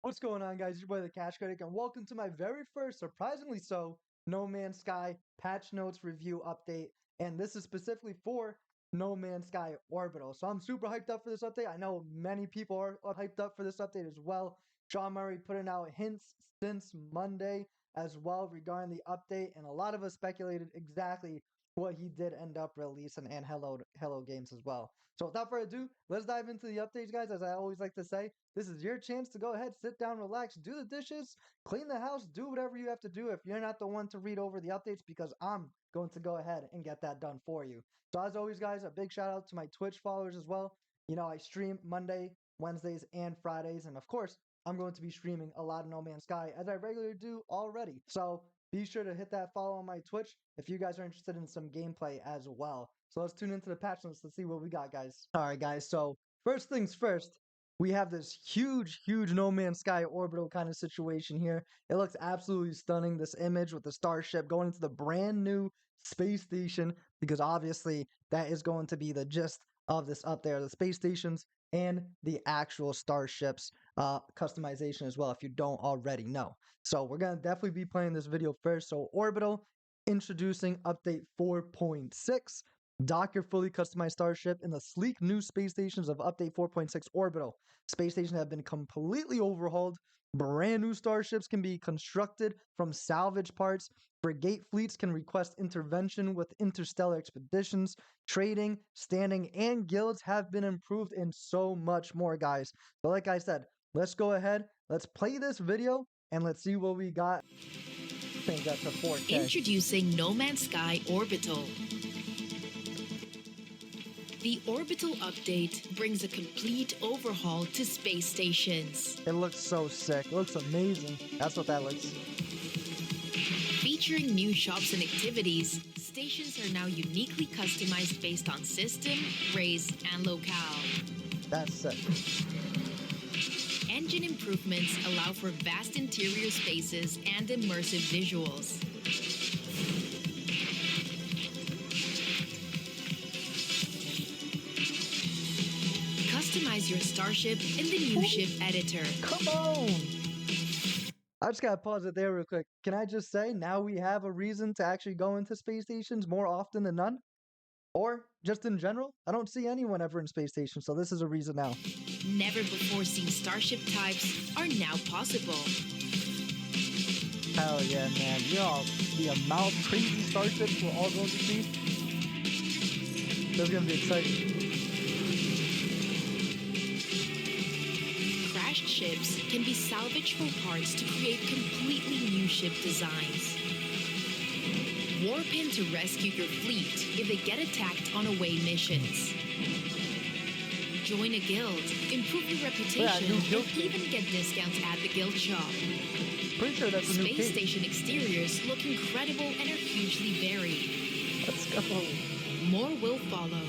What's going on, guys? It's your boy, the Cash Critic, and welcome to my very first, surprisingly so, No Man's Sky patch notes review update. And this is specifically for No Man's Sky Orbital. So I'm super hyped up for this update. I know many people are hyped up for this update as well. John Murray putting out hints since Monday as well regarding the update, and a lot of us speculated exactly what he did end up releasing, and Hello Games as well. So without further ado, let's dive into the updates, guys. As I always like to say, this is your chance to go ahead, sit down, relax, do the dishes, clean the house, do whatever you have to do if you're not the one to read over the updates, because I'm going to go ahead and get that done for you. So as always, guys, a big shout out to my Twitch followers as well. You know, I stream Monday, Wednesdays, and Fridays, and of course, I'm going to be streaming a lot of No Man's Sky as I regularly do already. So be sure to hit that follow on my Twitch if you guys are interested in some gameplay as well. So let's tune into the patch notes to see what we got, guys. All right, guys. So first things first, we have this huge No Man's Sky orbital kind of situation here. It looks absolutely stunning. This image with the Starship going into the brand new space station, because obviously that is going to be the gist of this up there, the space stations and the actual Starships customization as well, if you don't already know. So we're going to definitely be playing this video first. So Orbital introducing update 4.6. Dock your fully customized Starship in the sleek new space stations of Update 4.6 Orbital. Space stations have been completely overhauled. Brand new starships can be constructed from salvage parts. Brigade fleets can request intervention with interstellar expeditions. Trading, standing, and guilds have been improved, and so much more, guys. So like I said, let's go ahead, let's play this video, and let's see what we got. Change that to 4K. Introducing No Man's Sky Orbital. The Orbital update brings a complete overhaul to space stations. It looks so sick. It looks amazing. That's what that looks. Featuring new shops and activities, stations are now uniquely customized based on system, race, and locale. That's sick. Engine improvements allow for vast interior spaces and immersive visuals. Customize your Starship in the new ship editor. Come on! I just gotta pause it there real quick. Can I just say, now we have a reason to actually go into space stations more often than none? Or just in general? I don't see anyone ever in space stations, so this is a reason now. Never before seen Starship types are now possible. Hell yeah, man. You know, the amount of crazy starships we're all going to see. This is gonna be exciting. Crashed ships can be salvaged for parts to create completely new ship designs. Warp in to rescue your fleet if they get attacked on away missions. Join a guild, improve your reputation, and even get discounts at the guild shop. Pretty sure that's a new Space station exteriors look incredible and are hugely varied. Let's go. More will follow.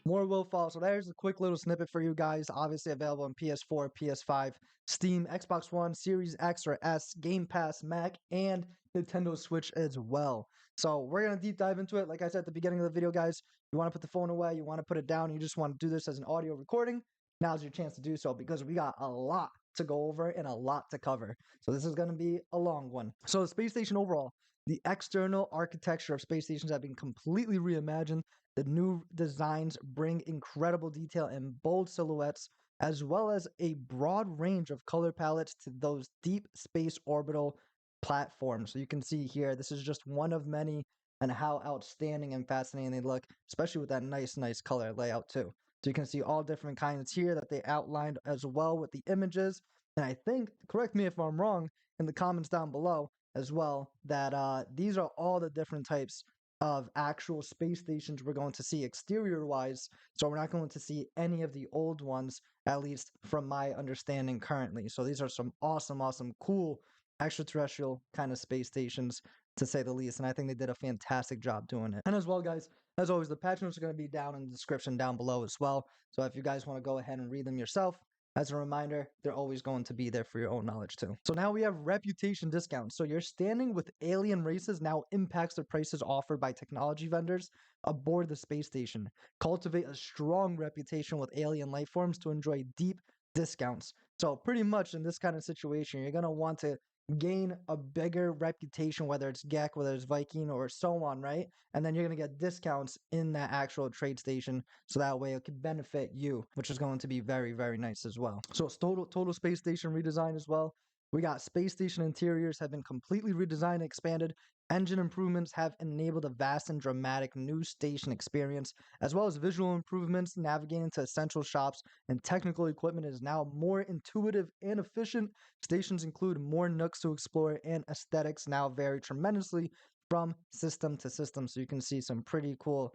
More will follow. So there's a quick little snippet for you guys. Obviously available on PS4, PS5, Steam, Xbox One, Series X or S, Game Pass, Mac, and Nintendo Switch as well. So we're going to deep dive into it. Like I said at the beginning of the video, guys, you want to put the phone away, you want to put it down, you just want to do this as an audio recording, now's your chance to do so, because we got a lot to go over and a lot to cover. So this is going to be a long one. So the space station overall, the external architecture of space stations have been completely reimagined. The new designs bring incredible detail and bold silhouettes, as well as a broad range of color palettes to those deep space orbital platforms. So you can see here, this is just one of many, and how outstanding and fascinating they look, especially with that nice color layout too. So you can see all different kinds here that they outlined as well with the images. And I think, correct me if I'm wrong in the comments down below as well, that these are all the different types of actual space stations we're going to see exterior wise. So we're not going to see any of the old ones, at least from my understanding currently. So these are some awesome, cool extraterrestrial kind of space stations, to say the least. And I think they did a fantastic job doing it. And as well, guys, as always, the patch notes are going to be down in the description down below as well. So if you guys want to go ahead and read them yourself, As a reminder, they're always going to be there for your own knowledge too. So now we have reputation discounts. So your standing with alien races now impacts the prices offered by technology vendors aboard the space station. Cultivate a strong reputation with alien life forms to enjoy deep discounts. So pretty much in this kind of situation, you're going to want to gain a bigger reputation, whether it's Gek, whether it's Viking, or so on, right? And then you're going to get discounts in that actual trade station. So that way it could benefit you, which is going to be very, very nice as well. So it's total space station redesign as well. We got space station interiors have been completely redesigned and expanded. Engine improvements have enabled a vast and dramatic new station experience, as well as visual improvements, navigating to essential shops, and technical equipment is now more intuitive and efficient. Stations include more nooks to explore, and aesthetics now vary tremendously from system to system. So you can see some pretty cool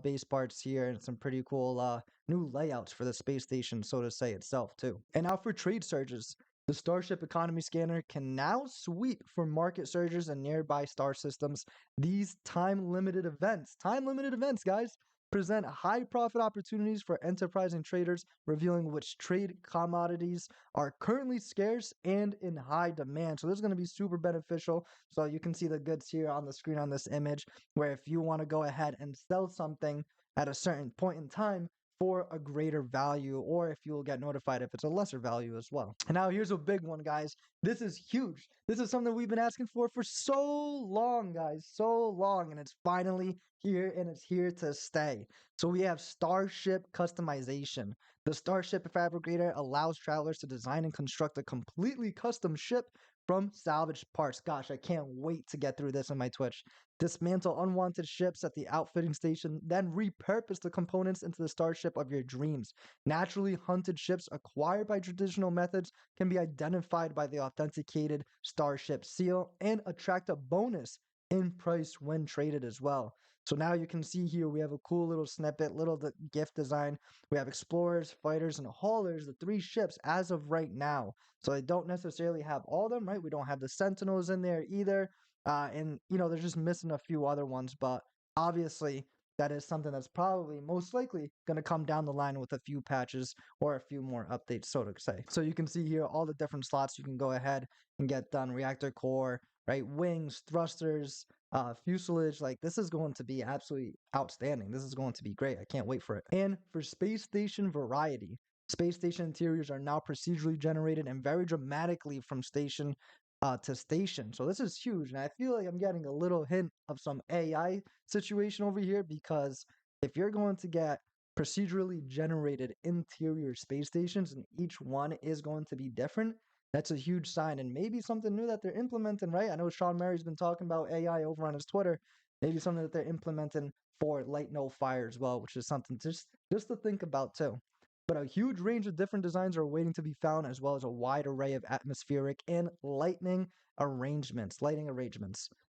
base parts here and some pretty cool new layouts for the space station, so to say, itself too. And now for trade surges. The Starship Economy Scanner can now sweep for market surges and nearby star systems. These time limited events, guys, present high profit opportunities for enterprising traders, revealing which trade commodities are currently scarce and in high demand. So this is going to be super beneficial. So you can see the goods here on the screen on this image, where if you want to go ahead and sell something at a certain point in time, for a greater value, or if you'll get notified if it's a lesser value as well. And now here's a big one, guys. This is huge. This is something we've been asking for so long, guys, so long, and it's finally here, and it's here to stay. So we have Starship Customization. The Starship Fabricator allows travelers to design and construct a completely custom ship from salvaged parts. Gosh, I can't wait to get through this on my Twitch. Dismantle unwanted ships at the outfitting station, then repurpose the components into the starship of your dreams. Naturally hunted ships acquired by traditional methods can be identified by the authenticated starship seal and attract a bonus in price when traded as well. So now you can see here we have a cool little snippet, gift design. We have explorers, fighters, and haulers, the three ships as of right now. So they don't necessarily have all of them, right? We don't have the sentinels in there either. And they're just missing a few other ones, but obviously that is something that's probably most likely going to come down the line with a few patches or a few more updates, so to say. So you can see here all the different slots you can go ahead and get done. Reactor core, right? Wings, thrusters, fuselage. Like, this is going to be absolutely outstanding. This is going to be great. I can't wait for it. And for space station variety, space station interiors are now procedurally generated and vary dramatically from station to station. So this is huge. And I feel like I'm getting a little hint of some AI situation over here, because if you're going to get procedurally generated interior space stations and each one is going to be different, that's a huge sign, and maybe something new that they're implementing, right? I know Sean Mary's been talking about AI over on his Twitter. Maybe something that they're implementing for Light No Fire as well, which is something just to think about too. But a huge range of different designs are waiting to be found, as well as a wide array of atmospheric and lighting arrangements.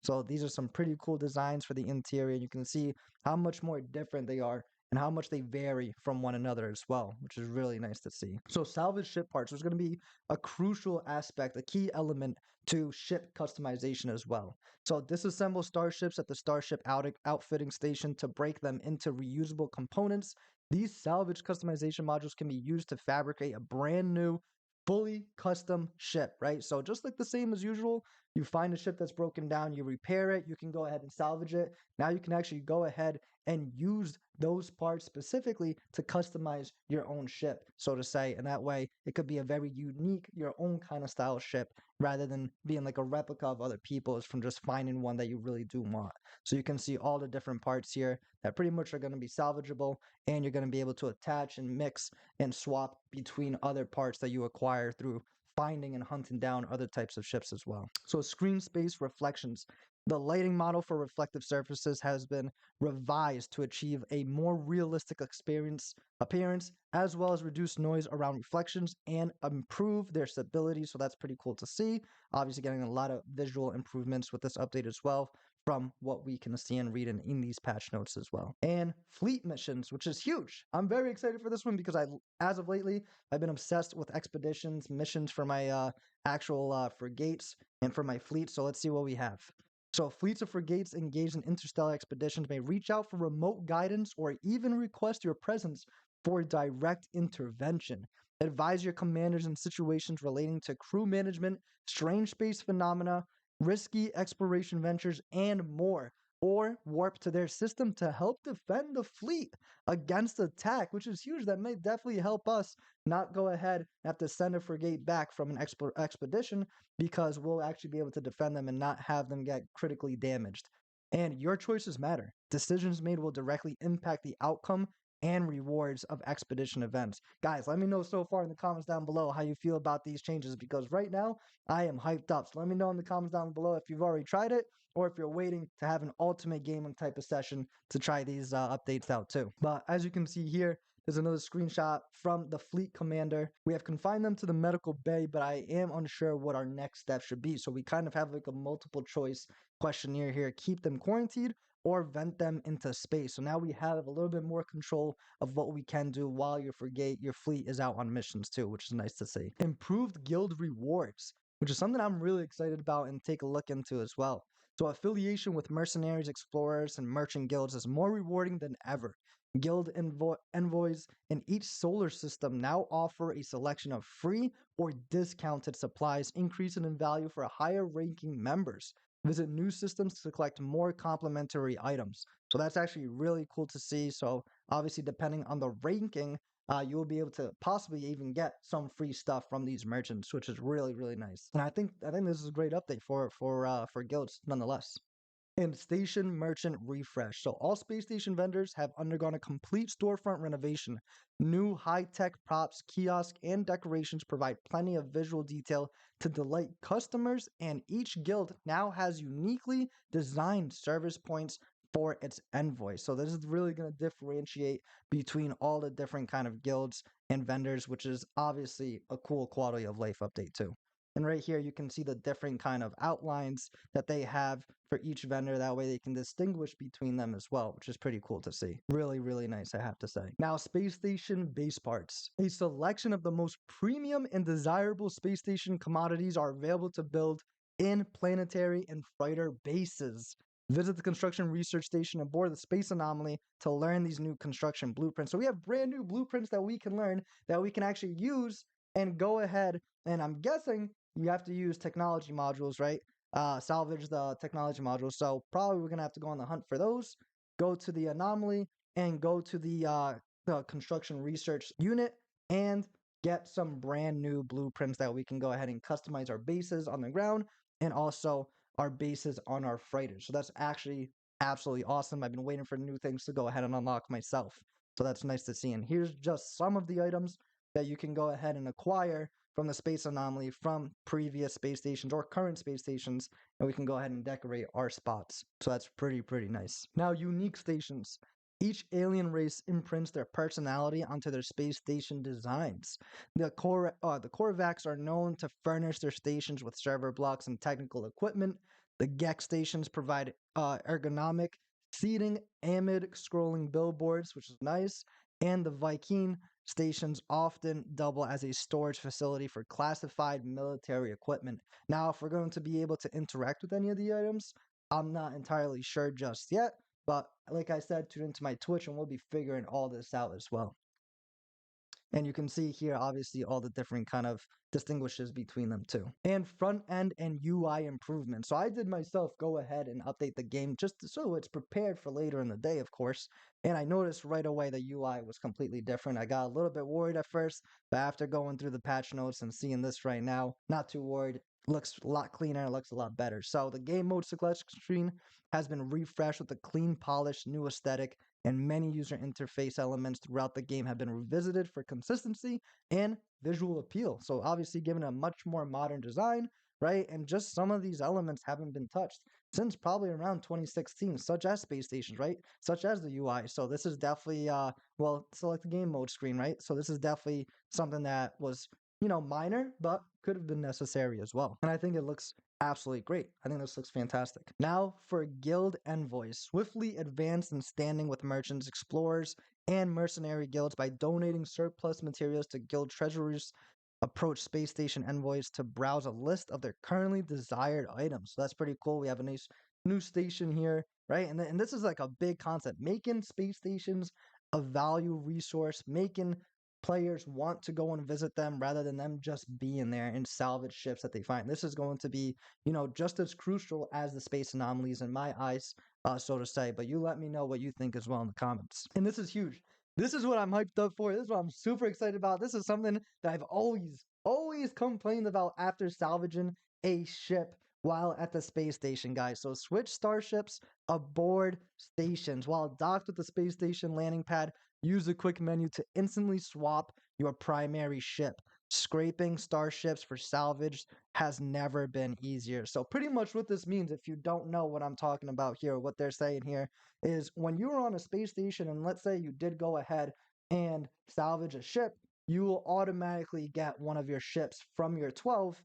So these are some pretty cool designs for the interior. You can see how much more different they are and how much they vary from one another as well, which is really nice to see. So salvage ship parts is going to be a crucial aspect, a key element to ship customization as well. So disassemble starships at the Starship outfitting station to break them into reusable components. These salvage customization modules can be used to fabricate a brand new, fully custom ship, right? So just like the same as usual, you find a ship that's broken down, you repair it, you can go ahead and salvage it. Now you can actually go ahead and use those parts specifically to customize your own ship, so to say. And that way it could be a very unique, your own kind of style ship, rather than being like a replica of other people's from just finding one that you really do want. So you can see all the different parts here that pretty much are going to be salvageable, and you're going to be able to attach and mix and swap between other parts that you acquire through finding and hunting down other types of ships as well. So screen space reflections. The lighting model for reflective surfaces has been revised to achieve a more realistic appearance, as well as reduce noise around reflections and improve their stability. So that's pretty cool to see. Obviously getting a lot of visual improvements with this update as well, from what we can see and read in these patch notes as well. And fleet missions, which is huge. I'm very excited for this one because as of lately, I've been obsessed with expeditions, missions for my actual frigates and for my fleet. So let's see what we have. So fleets of frigates engaged in interstellar expeditions may reach out for remote guidance or even request your presence for direct intervention. advise your commanders in situations relating to crew management, strange space phenomena, risky exploration ventures, and more. Or warp to their system to help defend the fleet against attack, which is huge. That may definitely help us not go ahead and have to send a frigate back from an expedition because we'll actually be able to defend them and not have them get critically damaged. And your choices matter. Decisions made will directly impact the outcome and rewards of expedition events. Guys, let me know so far in the comments down below how you feel about these changes because right now I am hyped up. So let me know in the comments down below if you've already tried it or if you're waiting to have an ultimate gaming type of session to try these updates out too. But as you can see here, there's another screenshot from the fleet commander. We have confined them to the medical bay, but I am unsure what our next step should be. So we kind of have like a multiple choice questionnaire here. Keep them quarantined or vent them into space. So now we have a little bit more control of what we can do while your frigate, your fleet is out on missions too, which is nice to see. Improved guild rewards, which is something I'm really excited about and take a look into as well. So affiliation with mercenaries, explorers, and merchant guilds is more rewarding than ever. Guild envoys in each solar system now offer a selection of free or discounted supplies, increasing in value for higher ranking members. Visit new systems to collect more complementary items. So that's actually really cool to see. So obviously, depending on the ranking, you will be able to possibly even get some free stuff from these merchants, which is really really nice. And I think this is a great update for guilds nonetheless. And station merchant refresh. So all space station vendors have undergone a complete storefront renovation. New high-tech props, kiosks, and decorations provide plenty of visual detail to delight customers, and each guild now has uniquely designed service points for its envoys. So this is really going to differentiate between all the different kind of guilds and vendors, which is obviously a cool quality of life update too. And right here, you can see the different kind of outlines that they have for each vendor. That way they can distinguish between them as well, which is pretty cool to see. Really, really nice, I have to say. Now, space station base parts. A selection of the most premium and desirable space station commodities are available to build in planetary and freighter bases. Visit the construction research station aboard the Space Anomaly to learn these new construction blueprints. So we have brand new blueprints that we can learn that we can actually use and go ahead. And I'm guessing you have to use technology modules, right? Salvage the technology modules. So probably we're gonna have to go on the hunt for those. Go to the anomaly and go to the construction research unit and get some brand new blueprints that we can go ahead and customize our bases on the ground and also our bases on our freighters. So that's actually absolutely awesome. I've been waiting for new things to go ahead and unlock myself. So that's nice to see. And here's just some of the items that you can go ahead and acquire from the space anomaly from previous space stations or current space stations, and we can go ahead and decorate our spots. So that's pretty nice. Now, unique stations. Each alien race imprints their personality onto their space station designs. The Korvax are known to furnish their stations with server blocks and technical equipment. The Gex stations provide ergonomic seating amid scrolling billboards, which is nice. And the Viking stations often double as a storage facility for classified military equipment. Now, if we're going to be able to interact with any of the items, I'm not entirely sure just yet, but like I said, tune into my Twitch and we'll be figuring all this out as well. And you can see here, obviously, all the different kind of distinguishes between them too. And front end and UI improvements. So I did myself go ahead and update the game just so it's prepared for later in the day, of course. And I noticed right away the UI was completely different. I got a little bit worried at first, but after going through the patch notes and seeing this right now, not too worried. Looks a lot cleaner, looks a lot better. So the game mode select screen has been refreshed with a clean, polished, new aesthetic, and many user interface elements throughout the game have been revisited for consistency and visual appeal. So obviously given a much more modern design, right? And just some of these elements haven't been touched since probably around 2016, such as space stations, right? Such as the UI. So this is definitely well, select the game mode screen, right? So this is definitely something that was, minor, but could have been necessary as well. And I think it looks absolutely great. I think this looks fantastic. Now for guild envoys. Swiftly advance in standing with merchants, explorers, and mercenary guilds by donating surplus materials to guild treasuries. Approach space station envoys to browse a list of their currently desired items. So that's pretty cool. We have a nice new station here, right? And this is like a big concept, making space stations a value resource, making players want to go and visit them rather than them just being there and salvage ships that they find. This is going to be, just as crucial as the space anomalies in my eyes, so to say. But you let me know what you think as well in the comments. And this is huge. This is what I'm hyped up for. This is what I'm super excited about. This is something that I've always complained about after salvaging a ship while at the space station, guys. So switch starships aboard stations. While docked with the space station landing pad, use the quick menu to instantly swap your primary ship. Scraping starships for salvage has never been easier. So pretty much what this means, if you don't know what I'm talking about here, what they're saying here, is when you are on a space station and let's say you did go ahead and salvage a ship, you will automatically get one of your ships from your 12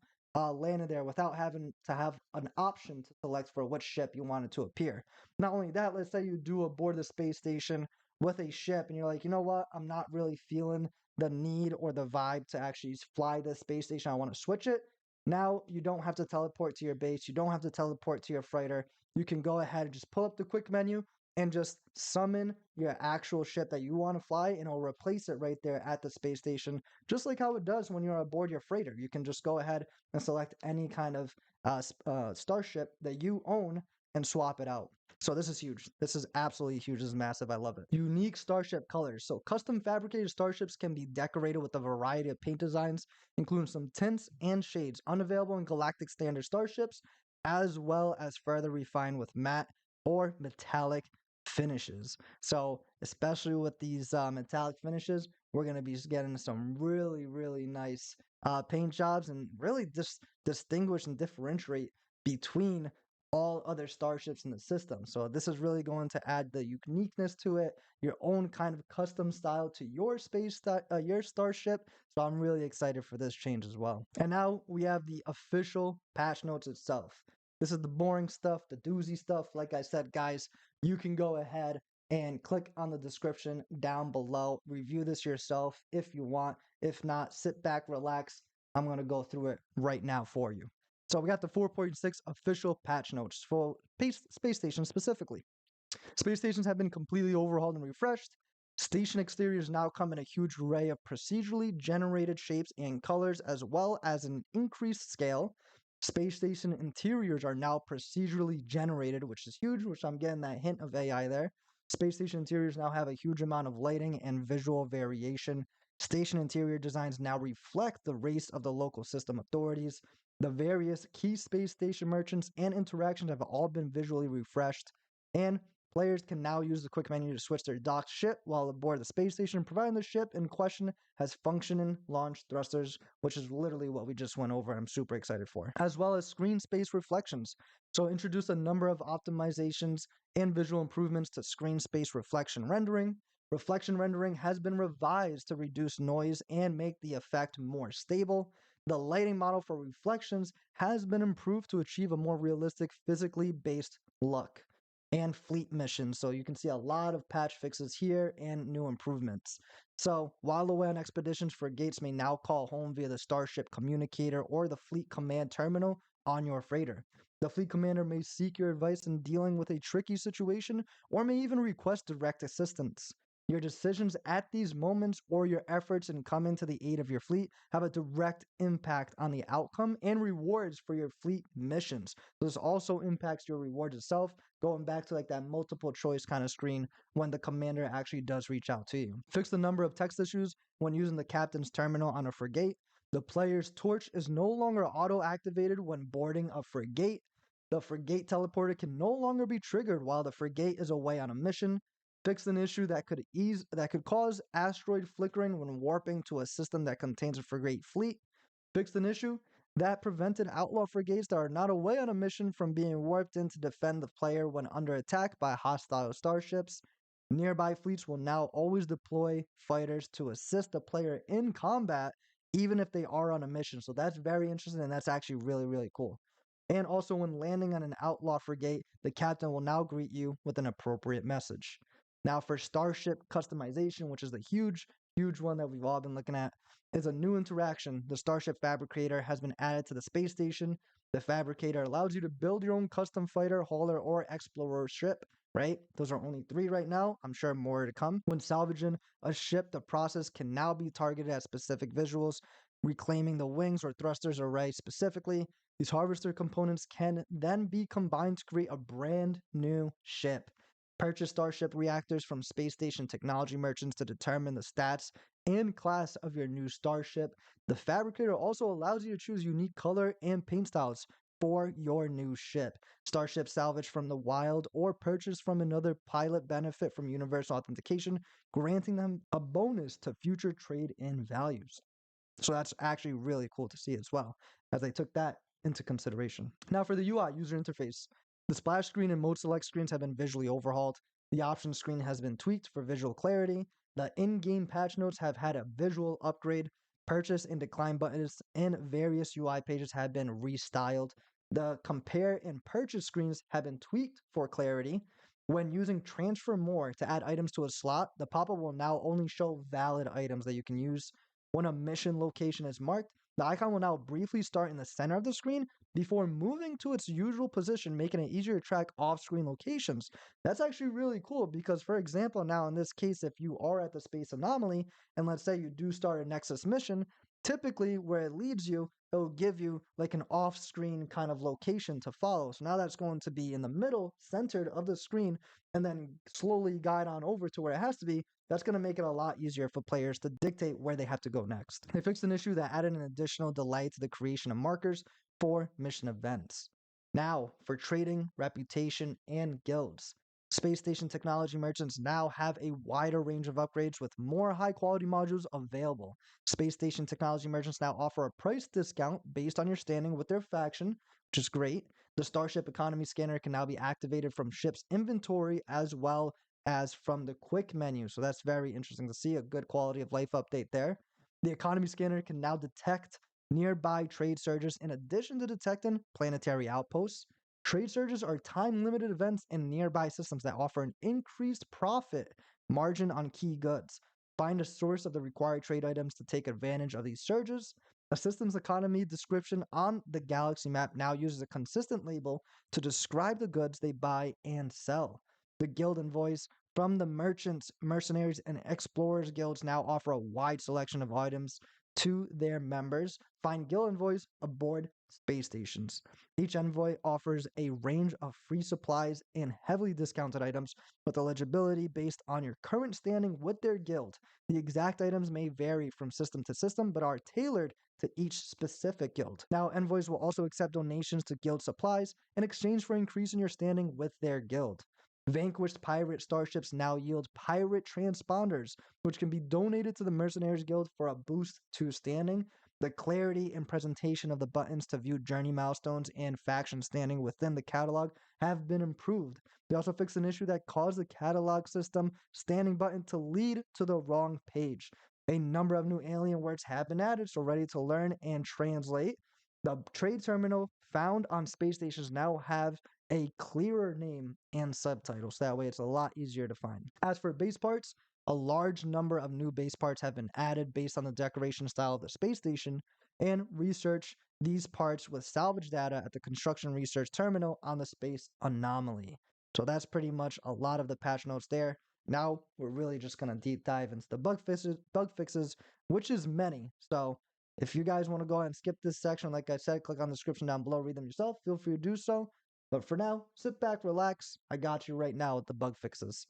landed there without having to have an option to select for which ship you wanted to appear. Not only that, let's say you do aboard the space station with a ship and you're like, you know what, I'm not really feeling the need or the vibe to actually fly this space station. I want to switch it. Now you don't have to teleport to your base. You don't have to teleport to your freighter. You can go ahead and just pull up the quick menu and just summon your actual ship that you want to fly, and it'll replace it right there at the space station, just like how it does when you're aboard your freighter. You can just go ahead and select any kind of starship that you own and swap it out. So this is huge. This is absolutely huge. This is massive. I love it. Unique starship colors. So custom fabricated starships can be decorated with a variety of paint designs, including some tints and shades unavailable in galactic standard starships, as well as further refined with matte or metallic finishes. So especially with these metallic finishes, we're going to be getting some really, really nice paint jobs and really just distinguish and differentiate between all other starships in the system. So this is really going to add the uniqueness to it, your own kind of custom style to your your starship. So I'm really excited for this change as well. And now we have the official patch notes itself. This is the boring stuff, the doozy stuff. Like I said, guys, you can go ahead and click on the description down below. Review this yourself if you want. If not, sit back, relax. I'm going to go through it right now for you. So we got the 4.6 official patch notes for space stations specifically. Space stations have been completely overhauled and refreshed. Station exteriors now come in a huge array of procedurally generated shapes and colors, as well as an increased scale. Space station interiors are now procedurally generated, which is huge, which I'm getting that hint of AI there. Space station interiors now have a huge amount of lighting and visual variation. Station interior designs now reflect the race of the local system authorities. The various key space station merchants and interactions have all been visually refreshed. And players can now use the quick menu to switch their docked ship while aboard the space station, providing the ship in question has functioning launch thrusters, which is literally what we just went over. I'm super excited for. As well as screen space reflections. So introduce a number of optimizations and visual improvements to screen space reflection rendering. Reflection rendering has been revised to reduce noise and make the effect more stable. The lighting model for reflections has been improved to achieve a more realistic, physically based look. And fleet missions. So you can see a lot of patch fixes here and new improvements. So while away on expeditions, frigates may now call home via the Starship communicator or the fleet command terminal on your freighter. The fleet commander may seek your advice in dealing with a tricky situation or may even request direct assistance. Your decisions at these moments or your efforts in coming to the aid of your fleet have a direct impact on the outcome and rewards for your fleet missions. This also impacts your rewards itself, going back to like that multiple choice kind of screen when the commander actually does reach out to you. Fix the number of text issues when using the captain's terminal on a frigate. The player's torch is no longer auto-activated when boarding a frigate. The frigate teleporter can no longer be triggered while the frigate is away on a mission. Fix an issue that could cause asteroid flickering when warping to a system that contains a frigate fleet. Fixed an issue that prevented outlaw frigates that are not away on a mission from being warped in to defend the player when under attack by hostile starships. Nearby fleets will now always deploy fighters to assist the player in combat, even if they are on a mission. So that's very interesting, and that's actually really, really cool. And also, when landing on an outlaw frigate, the captain will now greet you with an appropriate message. Now, for Starship Customization, which is the huge one that we've all been looking at, is a new interaction. The Starship Fabricator has been added to the space station. The Fabricator allows you to build your own custom fighter, hauler, or explorer ship right? Those are only 3 right now. I'm sure more to come. When salvaging a ship, the process can now be targeted at specific visuals, reclaiming the wings or thrusters array specifically. These harvester components can then be combined to create a brand new ship. Purchase Starship reactors from space station technology merchants to determine the stats and class of your new Starship. The fabricator also allows you to choose unique color and paint styles for your new ship. Starship salvage from the wild or purchase from another pilot benefit from universal authentication, granting them a bonus to future trade in values. So that's actually really cool to see as well, as they took that into consideration. Now for the UI user interface, the splash screen and mode select screens have been visually overhauled. The options screen has been tweaked for visual clarity. The in-game patch notes have had a visual upgrade. Purchase and decline buttons and various UI pages have been restyled. The compare and purchase screens have been tweaked for clarity. When using transfer more to add items to a slot, the pop-up will now only show valid items that you can use. When a mission location is marked, the icon will now briefly start in the center of the screen before moving to its usual position, making it easier to track off-screen locations. That's actually really cool because, for example, now in this case, if you are at the space anomaly, and let's say you do start a Nexus mission, typically where it leads you, it'll give you like an off-screen kind of location to follow. So now that's going to be in the middle, centered of the screen, and then slowly guide on over to where it has to be. That's going to make it a lot easier for players to dictate where they have to go next. They fixed an issue that added an additional delay to the creation of markers for mission events. Now, for trading, reputation, and guilds. Space station technology merchants now have a wider range of upgrades with more high quality modules available. Space station technology merchants now offer a price discount based on your standing with their faction, which is great. The Starship Economy Scanner can now be activated from ship's inventory as well as from the quick menu. So that's very interesting to see, a good quality of life update there. The Economy Scanner can now detect nearby trade surges in addition to detecting planetary outposts. Trade surges are time limited events in nearby systems that offer an increased profit margin on key goods. Find a source of the required trade items to take advantage of these surges. A system's economy description on the galaxy map now uses a consistent label to describe the goods they buy and sell. The guild Envoys from the merchants, mercenaries, and explorers guilds now offer a wide selection of items to their members. Find guild envoys aboard space stations. Each envoy offers a range of free supplies and heavily discounted items with eligibility based on your current standing with their guild. The exact items may vary from system to system, but are tailored to each specific guild. Now, envoys will also accept donations to guild supplies in exchange for increasing your standing with their guild. Vanquished pirate starships now yield pirate transponders, which can be donated to the Mercenaries Guild for a boost to standing. The clarity and presentation of the buttons to view journey milestones and faction standing within the catalog have been improved. They also fixed an issue that caused the catalog system standing button to lead to the wrong page. A number of new alien words have been added, so ready to learn and translate. The trade terminal found on space stations now have a clearer name and subtitles. That way it's a lot easier to find. As for base parts, a large number of new base parts have been added based on the decoration style of the space station, and research these parts with salvage data at the construction research terminal on the space anomaly. So that's pretty much a lot of the patch notes there. Now we're really just going to deep dive into the bug fixes, which is many. So if you guys want to go ahead and skip this section, like I said, click on the description down below, read them yourself. Feel free to do so. But for now, sit back, relax. I got you right now with the bug fixes.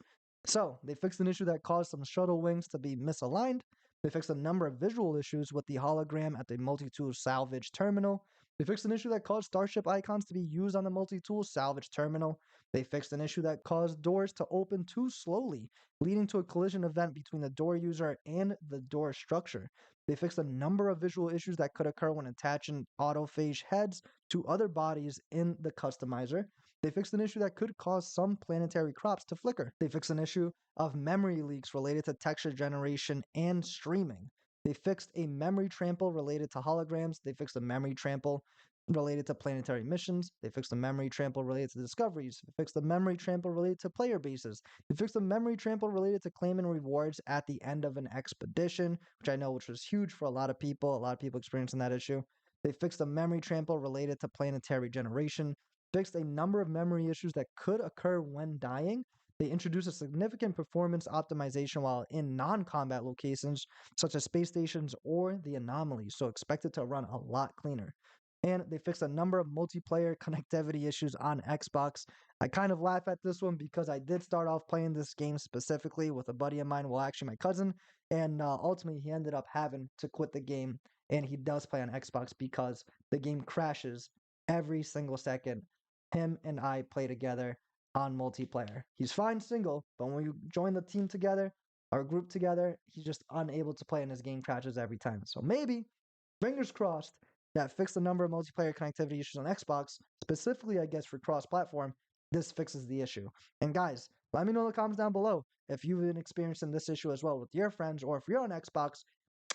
So, they fixed an issue that caused some shuttle wings to be misaligned. They fixed a number of visual issues with the hologram at the multi-tool salvage terminal. They fixed an issue that caused Starship icons to be used on the multi-tool salvage terminal. They fixed an issue that caused doors to open too slowly, leading to a collision event between the door user and the door structure. They fixed a number of visual issues that could occur when attaching autophage heads to other bodies in the customizer. They fixed an issue that could cause some planetary crops to flicker. They fixed an issue of memory leaks related to texture generation and streaming. They fixed a memory trample related to holograms. They fixed a memory trample related to planetary missions. They fixed a memory trample related to discoveries. They fixed a memory trample related to player bases. They fixed a memory trample related to claiming rewards at the end of an expedition, which was huge for a lot of people. A lot of people experiencing that issue. They fixed a memory trample related to planetary generation. fixed a number of memory issues that could occur when dying. They introduced a significant performance optimization while in non-combat locations, such as space stations or the anomaly, so expect it to run a lot cleaner. And they fixed a number of multiplayer connectivity issues on Xbox. I kind of laugh at this one because I did start off playing this game specifically with a buddy of mine, well, actually my cousin, and ultimately he ended up having to quit the game, and he does play on Xbox because the game crashes every single second. Him and I play together on multiplayer. He's fine single, but when we join the team together, our group together, he's just unable to play and his game crashes every time. So maybe, fingers crossed, that fixed a number of multiplayer connectivity issues on Xbox, specifically, I guess, for cross platform. This fixes the issue. And guys, let me know in the comments down below if you've been experiencing this issue as well with your friends, or if you're on Xbox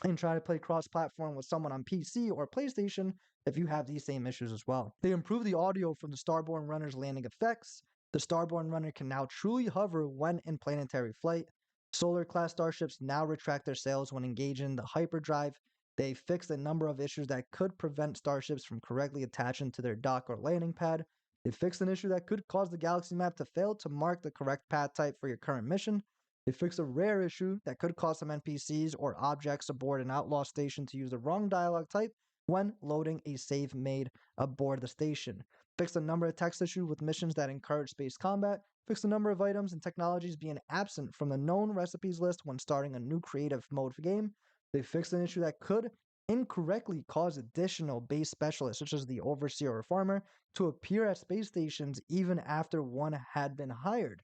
and try to play cross platform with someone on PC or PlayStation if you have these same issues as well. They improved the audio from the Starborn Runner's landing effects. The Starborn Runner can now truly hover when in planetary flight. Solar class starships now retract their sails when engaging the hyperdrive. They fixed a number of issues that could prevent starships from correctly attaching to their dock or landing pad. They fixed an issue that could cause the galaxy map to fail to mark the correct path type for your current mission. They fixed a rare issue that could cause some NPCs or objects aboard an outlaw station to use the wrong dialogue type when loading a save made aboard the station. Fixed a number of text issues with missions that encourage space combat. Fixed a number of items and technologies being absent from the known recipes list when starting a new creative mode game. They fixed an issue that could incorrectly cause additional base specialists, such as the overseer or farmer, to appear at space stations even after one had been hired.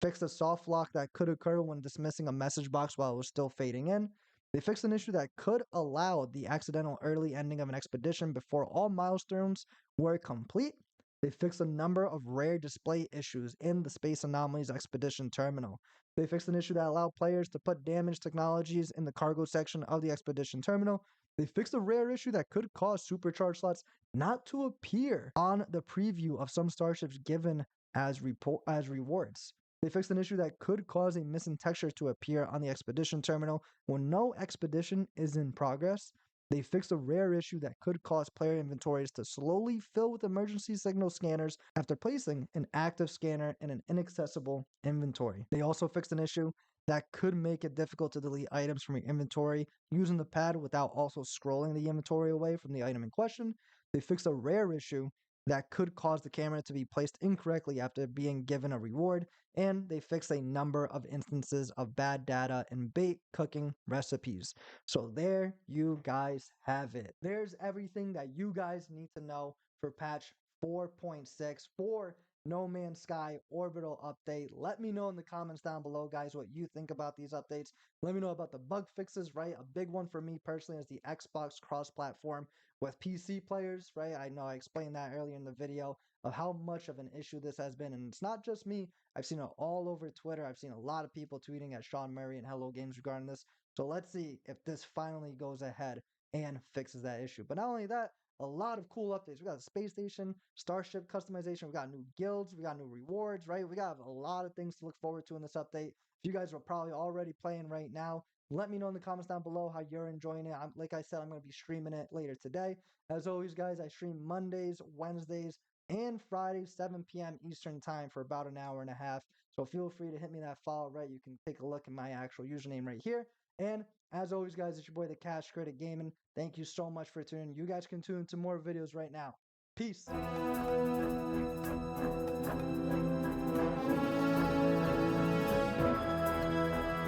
Fixed a soft lock that could occur when dismissing a message box while it was still fading in. They fixed an issue that could allow the accidental early ending of an expedition before all milestones were complete. They fixed a number of rare display issues in the Space Anomalies Expedition Terminal. They fixed an issue that allowed players to put damaged technologies in the cargo section of the Expedition Terminal. They fixed a rare issue that could cause supercharge slots not to appear on the preview of some starships given as rewards. They fixed an issue that could cause a missing texture to appear on the expedition terminal when no expedition is in progress. They fixed a rare issue that could cause player inventories to slowly fill with emergency signal scanners after placing an active scanner in an inaccessible inventory. They also fixed an issue that could make it difficult to delete items from your inventory using the pad without also scrolling the inventory away from the item in question. They fixed a rare issue that could cause the camera to be placed incorrectly after being given a reward, and they fixed a number of instances of bad data in bait cooking recipes. So there you guys have it. There's everything that you guys need to know for patch 4.6 for No Man's Sky Orbital update. Let me know in the comments down below, guys, what you think about these updates. Let me know about the bug fixes, right? A big one for me personally is the Xbox cross-platform with PC players, right? I know I explained that earlier in the video of how much of an issue this has been. And it's not just me. I've seen it all over Twitter. I've seen a lot of people tweeting at Sean Murray and Hello Games regarding this. So let's see if this finally goes ahead and fixes that issue. But not only that, a lot of cool updates. We got a space station, Starship Customization. We got new guilds. We got new rewards, right? We got a lot of things to look forward to in this update. If you guys are probably already playing right now, let me know in the comments down below how you're enjoying it. Like I said, I'm going to be streaming it later today. As always, guys, I stream Mondays, Wednesdays, and Fridays, 7 p.m. Eastern time for about an hour and a half. So feel free to hit me that follow, right? You can take a look at my actual username right here. And as always, guys, it's your boy, the Cash Critic Gaming. Thank you so much for tuning in. You guys can tune into more videos right now. Peace.